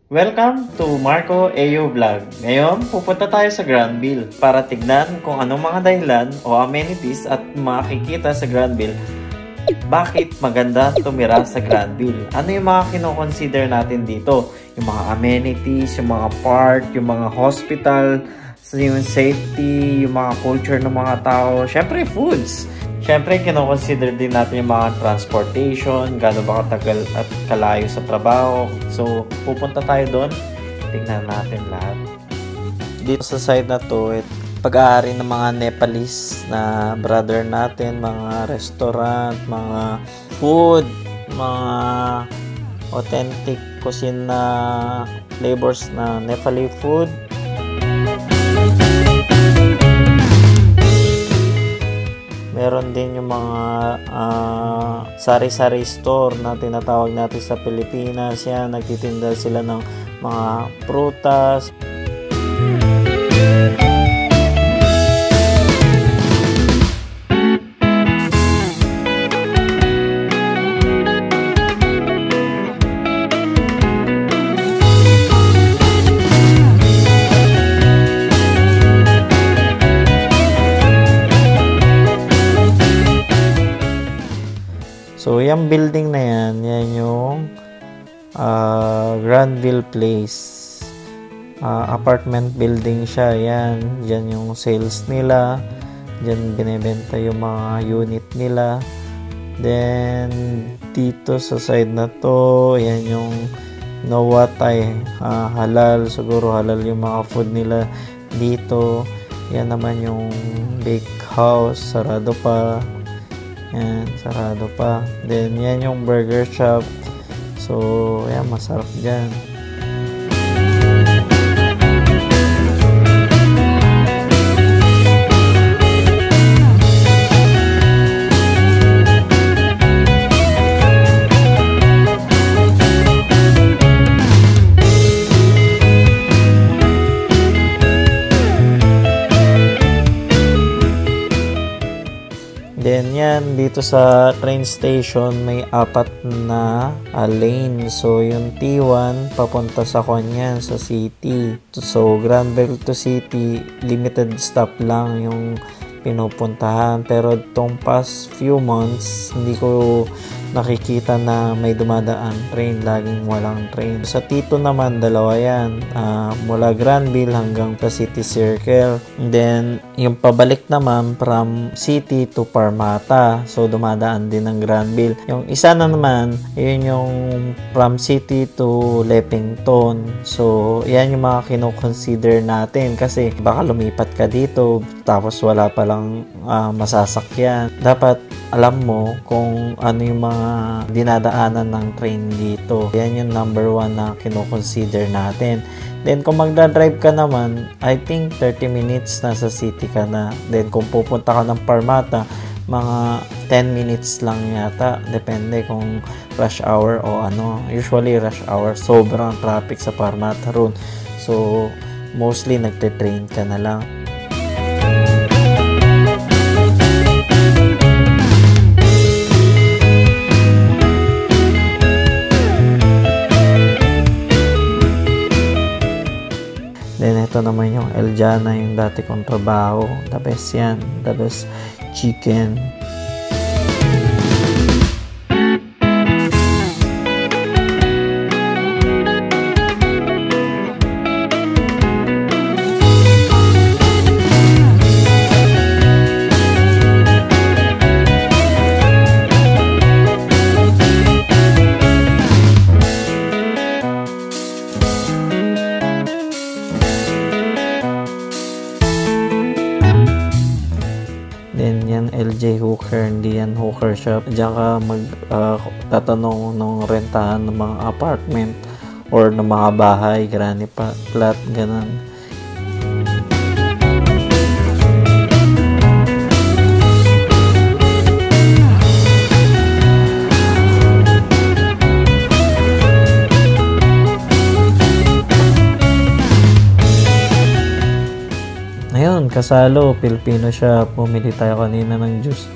Welcome to Marco AU Vlog. Ngayon, pupunta tayo sa Granville para tignan kung anong mga dahilan o amenities at makikita sa Granville. Bakit maganda tumira sa Granville? Ano yung mga kino-consider natin dito? Yung mga amenities, yung mga park, yung mga hospital, yung safety, yung mga culture ng mga tao, syempre foods. Syempre, kino-consider din natin yung mga transportation, gaano ba katagal at kalayo sa trabaho. So, pupunta tayo doon. Tingnan natin lahat. Dito sa side na to, pag-aari ng mga Nepalese na brother natin, mga restaurant, mga food, mga authentic cuisine na flavors na Nepali food. Meron din yung mga sari-sari store na tinatawag natin sa Pilipinas. Yan, nagtitinda sila ng mga prutas. So, yung building na yan yung Granville Place. Apartment building siya. Yan yung sales nila. Diyan binibenta yung mga unit nila. Then, dito sa side na to, yan yung Nawatay. Halal. Siguro halal yung mga food nila dito. Yan naman yung bake house. Sarado pa. Yan, sarado pa. Then, yan yung burger shop. So, yan, masarap dyan. Then yan, dito sa train station may 4 na lane. So yung T1 papunta sa Konyan, sa city. So Granville to city, limited stop lang yung pinupuntahan. Pero itong past few months, hindi ko nakikita na may dumadaan train. Laging walang train. Sa T2 naman, dalawa yan. Mula Granville hanggang sa City Circle. And then, yung pabalik naman from City to Parmata. So, dumadaan din ng Granville. Yung isa na naman, yun yung from City to Lepington. So, yan yung mga kino-consider natin. Kasi, baka lumipat ka dito, tapos wala palang masasakyan. Dapat, alam mo kung ano yung mga dinadaanan ng train dito. Yan yung number 1 na kino-consider natin. Then, kung magdadrive ka naman, I think 30 minutes na sa city ka na. Then, kung pupunta ka ng Parmata, mga 10 minutes lang yata. Depende kung rush hour o ano. Usually, rush hour. Sobrang traffic sa Parmata roon. So, mostly, nagte-train ka na lang. Then, ito naman yung Eljana, yung dati kong trabaho. The best yan. The best chicken. Then yan LJ Hooker, hindi yan hooker shop. Diyan ka tatanong ng rentahan ng mga apartment or ng mga bahay, granny flat, ganun. Ayun, Kasalo, Pilipino siya. Pumili tayo kanina ng juice.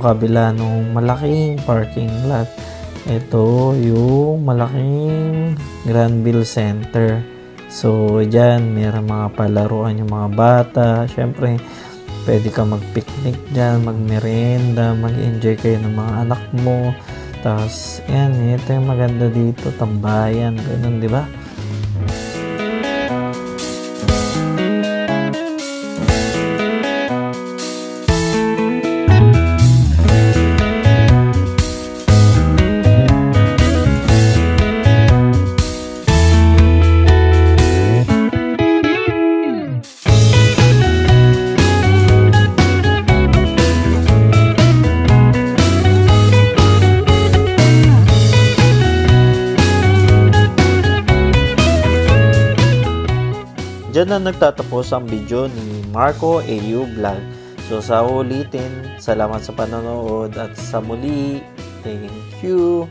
kabila ng malaking parking lot. Ito yung malaking Granville Center. So, dyan, mayroong mga palaruan yung mga bata. Siyempre, pwede ka mag-picnic dyan, mag-merienda, mag-enjoy kayo ng mga anak mo. Tapos, yan, ito yung maganda dito, tambayan, ganun, di ba? Diyan na nagtatapos ang video ni Marco AU Vlog. So sa ulitin, salamat sa panonood at sa muli, thank you.